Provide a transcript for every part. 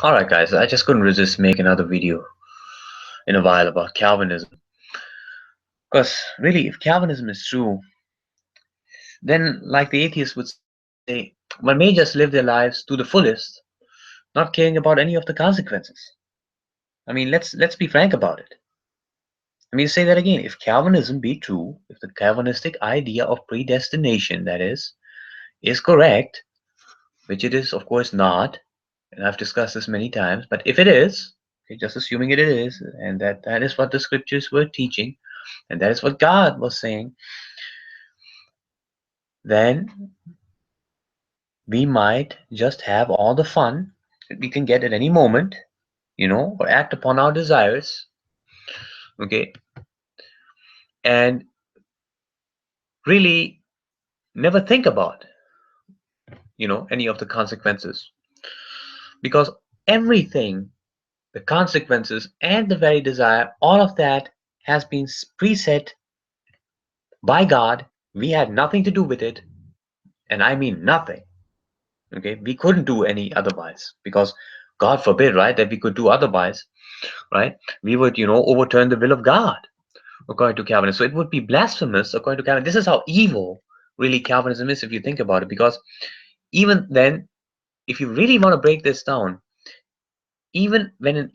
Alright guys, I just couldn't resist making another video in a while about Calvinism. Because really, if Calvinism is true, then like the atheists would say, one may just live their lives to the fullest, not caring about any of the consequences. I mean, let's be frank about it. I mean, say that again. If Calvinism be true, if the Calvinistic idea of predestination, that is correct, which it is of course not, and I've discussed this many times, but if it is, okay, just assuming it is, and that is what the scriptures were teaching, and that is what God was saying, then we might just have all the fun that we can get at any moment, or act upon our desires, okay, and really never think about, any of the consequences. Because everything, the consequences and the very desire, all of that has been preset by God. We had nothing to do with it, and I mean nothing. Okay, we couldn't do any otherwise because God forbid, right, that we could do otherwise, right? We would, overturn the will of God according to Calvinism. So it would be blasphemous according to Calvinism. This is how evil really Calvinism is if you think about it. Because even then, if you really want to break this down, even when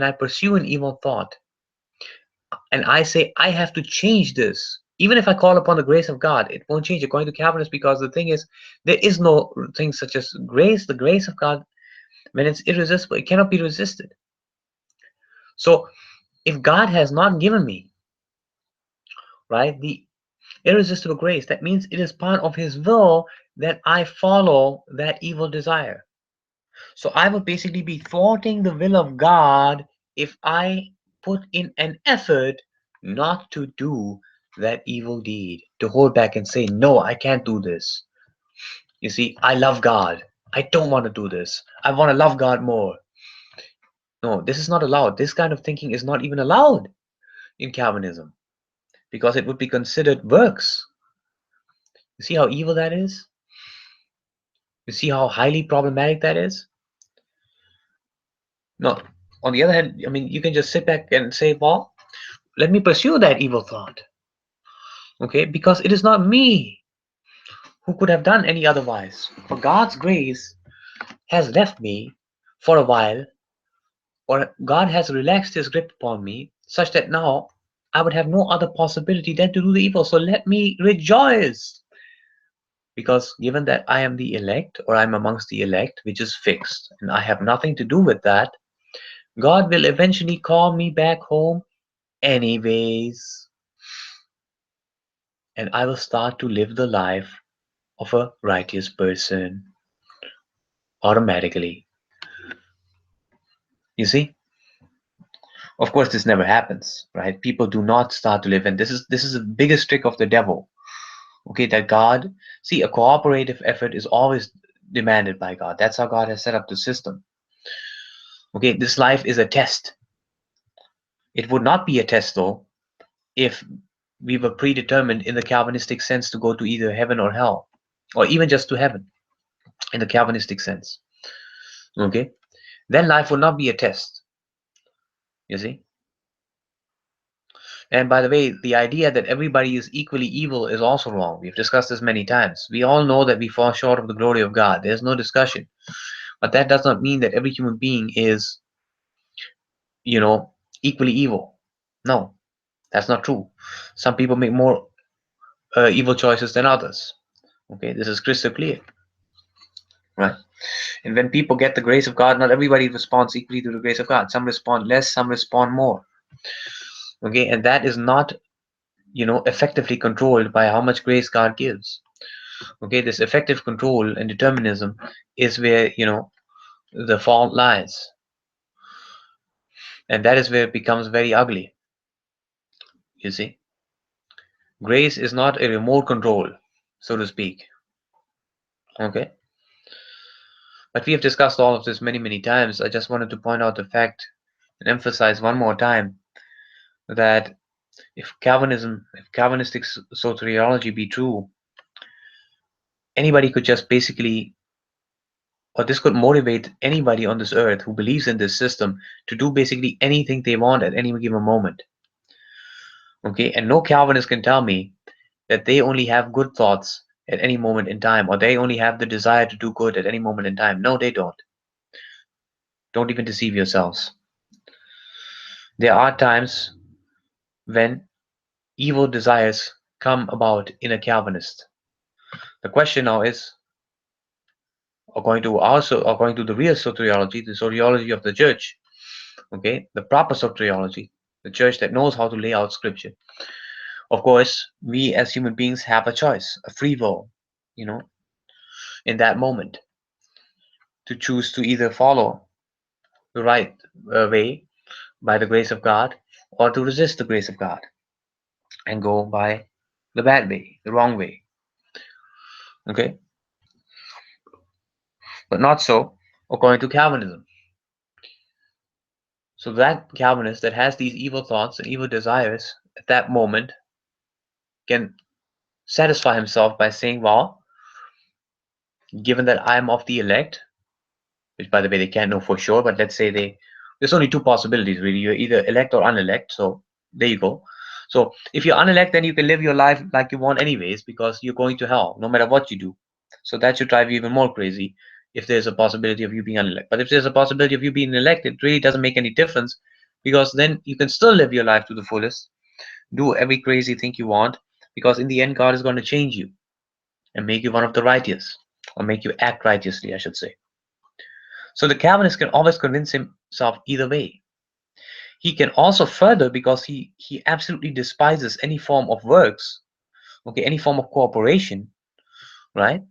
I pursue an evil thought, and I say I have to change this, even if I call upon the grace of God, it won't change according to Calvinists, because the thing is, there is no thing such as grace. The grace of God, when it's irresistible, it cannot be resisted. So if God has not given me, right, the irresistible grace, that means it is part of his will that I follow that evil desire. So I would basically be thwarting the will of God if I put in an effort not to do that evil deed, to hold back and say, no, I can't do this. You see, I love God. I don't want to do this. I want to love God more. No, this is not allowed. This kind of thinking is not even allowed in Calvinism because it would be considered works. You see how evil that is? You see how highly problematic that is? No. On the other hand, I mean, you can just sit back and say, well, let me pursue that evil thought. Okay? Because it is not me who could have done any otherwise. For God's grace has left me for a while, or God has relaxed his grip upon me, such that now I would have no other possibility than to do the evil. So let me rejoice. Because given that I am the elect, or I'm amongst the elect, which is fixed, and I have nothing to do with that, God will eventually call me back home anyways. And I will start to live the life of a righteous person automatically. You see? Of course, this never happens, right? People do not start to live, and this is the biggest trick of the devil. Okay, that God, see, a cooperative effort is always demanded by God. That's how God has set up the system. Okay, this life is a test. It would not be a test though if we were predetermined in the Calvinistic sense to go to either heaven or hell, or even just to heaven in the Calvinistic sense. Okay, then life would not be a test. You see? And by the way, the idea that everybody is equally evil is also wrong. We've discussed this many times. We all know that we fall short of the glory of God. There's no discussion. But that does not mean that every human being is, you know, equally evil. No, that's not true. Some people make more evil choices than others. Okay, this is crystal clear, right? And when people get the grace of God, not everybody responds equally to the grace of God. Some respond less, some respond more. Okay, and that is not, effectively controlled by how much grace God gives. Okay, this effective control and determinism is where, the fault lies. And that is where it becomes very ugly. You see, grace is not a remote control, so to speak. Okay, but we have discussed all of this many, many times. I just wanted to point out the fact and emphasize one more time that if Calvinistic soteriology be true, anybody could just basically or this could motivate anybody on this earth who believes in this system to do basically anything they want at any given moment. Okay, and no Calvinist can tell me that they only have good thoughts at any moment in time, or they only have the desire to do good at any moment in time. No, they don't. Don't even deceive yourselves. There are times when evil desires come about in a Calvinist. The question now is, according to the real soteriology, the soteriology of the church, okay, the proper soteriology, the church that knows how to lay out scripture. Of course, we as human beings have a choice, a free will, you know, in that moment to choose to either follow the right way by the grace of God, or to resist the grace of God and go by the bad way, the wrong way. Okay, but not so according to Calvinism. So that Calvinist that has these evil thoughts and evil desires at that moment can satisfy himself by saying, well, given that I am of the elect, which by the way they can't know for sure, but let's say there's only two possibilities really. You're either elect or unelect. So there you go. So if you're unelect, then you can live your life like you want anyways, because you're going to hell no matter what you do. So that should drive you even more crazy if there's a possibility of you being unelect. But if there's a possibility of you being elected, it really doesn't make any difference, because then you can still live your life to the fullest, do every crazy thing you want, because in the end God is going to change you and make you one of the righteous, or make you act righteously, I should say. So the Calvinist can always convince himself either way. He can also further, because he absolutely despises any form of works, okay, any form of cooperation, right?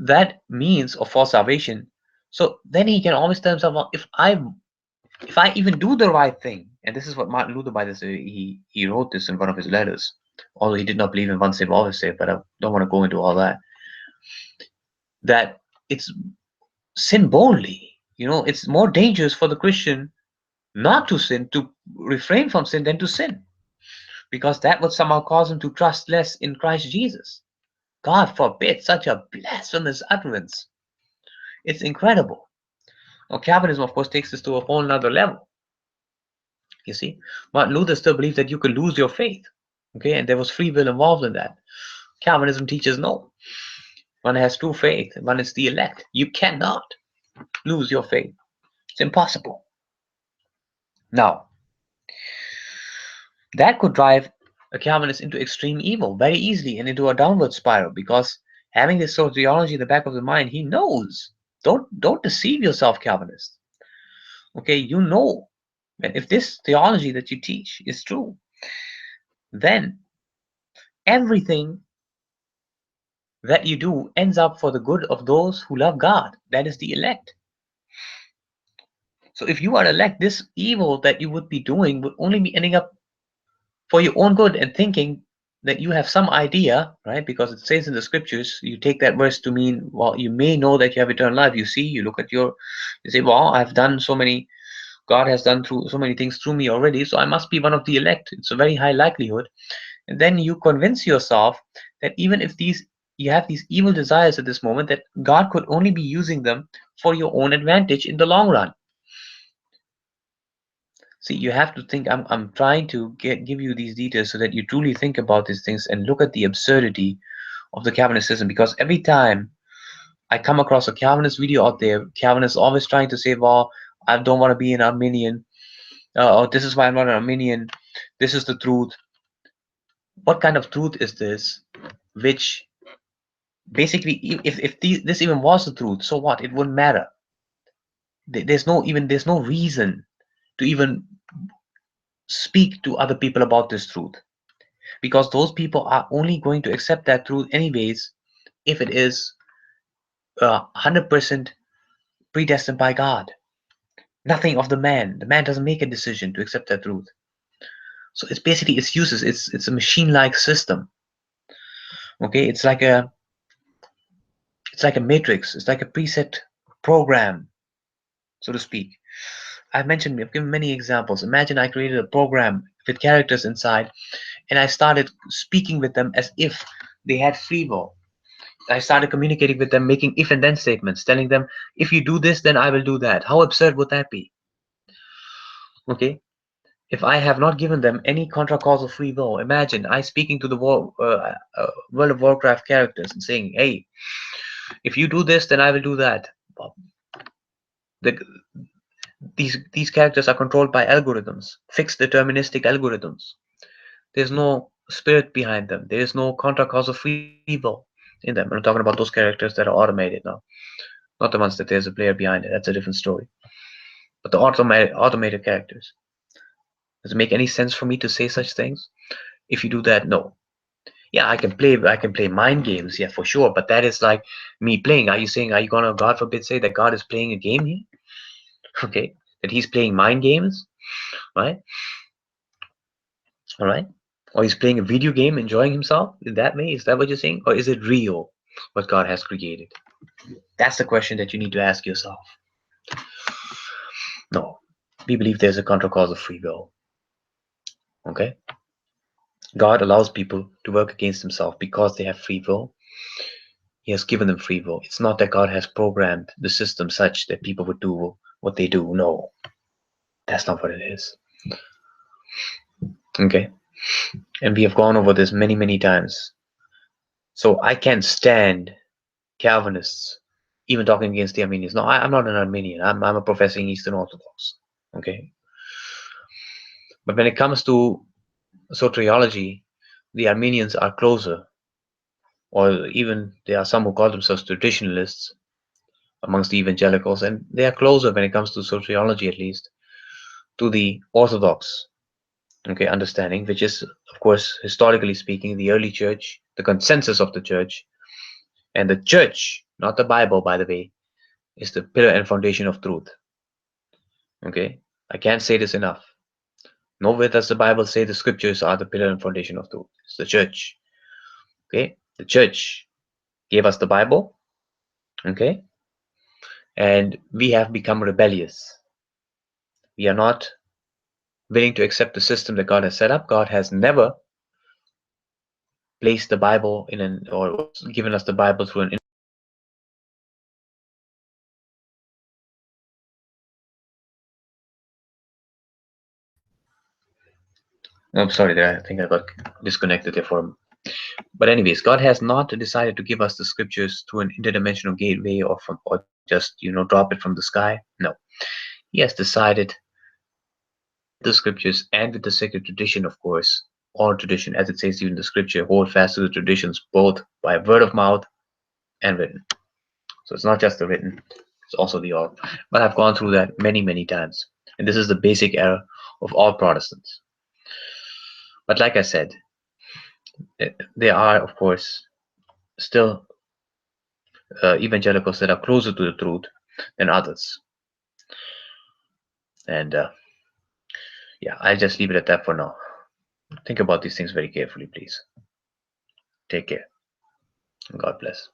That means of for salvation. So then he can always tell himself, well, if I even do the right thing, and this is what Martin Luther, by this he wrote this in one of his letters, although he did not believe in once saved always saved, but I don't want to go into all that. That it's sin boldly. It's more dangerous for the Christian not to sin, to refrain from sin, than to sin, because that would somehow cause him to trust less in Christ Jesus. God forbid such a blasphemous utterance. It's incredible. Now, Calvinism, of course, takes this to a whole nother level. You see, Martin Luther still believed that you could lose your faith, okay, and there was free will involved in that. Calvinism teaches no. One has true faith, one is the elect. You cannot lose your faith. It's impossible. Now, that could drive a Calvinist into extreme evil very easily and into a downward spiral, because having this sort of theology in the back of the mind, he knows. Don't deceive yourself, Calvinist. Okay, you know that if this theology that you teach is true, then everything that you do ends up for the good of those who love God. That is the elect. So if you are elect, this evil that you would be doing would only be ending up for your own good, and thinking that you have some idea, right? Because it says in the scriptures, you take that verse to mean, well, you may know that you have eternal life. You see, you look at you say, well, I've done so many, God has done through so many things through me already, so I must be one of the elect. It's a very high likelihood. And then you convince yourself that even if you have these evil desires at this moment, that God could only be using them for your own advantage in the long run. See, you have to think. I'm trying to give you these details so that you truly think about these things and look at the absurdity of the Calvinist system. Because every time I come across a Calvinist video out there, Calvinists always trying to say, well, I don't want to be an Arminian, or this is why I'm not an Arminian, this is the truth. What kind of truth is this? Which basically, if this even was the truth, so what? It wouldn't matter. There's no reason to even speak to other people about this truth, because those people are only going to accept that truth anyways if it is 100% predestined by God. Nothing of the man. The man doesn't make a decision to accept that truth. So it's basically its uses. It's a machine-like system. Okay, it's like a matrix. It's like a preset program, so to speak. I've given many examples. Imagine I created a program with characters inside, and I started speaking with them as if they had free will. I started communicating with them, making if and then statements, telling them, if you do this, then I will do that. How absurd would that be? Okay. If I have not given them any contra causal free will, imagine I speaking to the World of Warcraft characters and saying, hey, if you do this, then I will do that. Well, the, these characters are controlled by algorithms, fixed deterministic algorithms. There's no spirit behind them. There is no contra causal free will in them. I'm talking about those characters that are automated now, not the ones that there's a player behind it. That's a different story. But the automated characters. Does it make any sense for me to say such things? If you do that, no. Yeah, I can play mind games, yeah, for sure. But that is like me playing. Are you gonna, God forbid, say that God is playing a game here? Okay. That he's playing mind games, right? All right. Or he's playing a video game, enjoying himself in that way? Is that what you're saying? Or is it real, what God has created? That's the question that you need to ask yourself. No. We believe there's a contra cause of free will. Okay? God allows people to work against himself because they have free will. He has given them free will. It's not that God has programmed the system such that people would do what they do. No, that's not what it is. Okay? And we have gone over this many, many times. So I can't stand Calvinists even talking against the Armenians. No, I'm not an Armenian. I'm a professing Eastern Orthodox. Okay? But when it comes to soteriology, the Armenians are closer, or even there are some who call themselves traditionalists amongst the evangelicals, and they are closer when it comes to soteriology, at least, to the Orthodox, okay, understanding, which is, of course, historically speaking, the early church, the consensus of the church, and the church, not the Bible, by the way, is the pillar and foundation of truth. Okay, I can't say this enough. Nowhere does the Bible say the scriptures are the pillar and foundation of truth. It's the church. Okay, the church gave us the Bible. Okay, and we have become rebellious. We are not willing to accept the system that God has set up. God has never placed the Bible in an, or given us the Bible through an. I'm sorry there. I think I got disconnected there for. But anyways, God has not decided to give us the scriptures through an interdimensional gateway or from, or just drop it from the sky. No, He has decided the scriptures and with the sacred tradition, of course, all tradition, as it says even in the scripture, hold fast to the traditions both by word of mouth and written. So it's not just the written, it's also the oral. But I've gone through that many, many times. And this is the basic error of all Protestants. But like I said, there are, of course, still evangelicals that are closer to the truth than others. And yeah, I'll just leave it at that for now. Think about these things very carefully, please. Take care. God bless.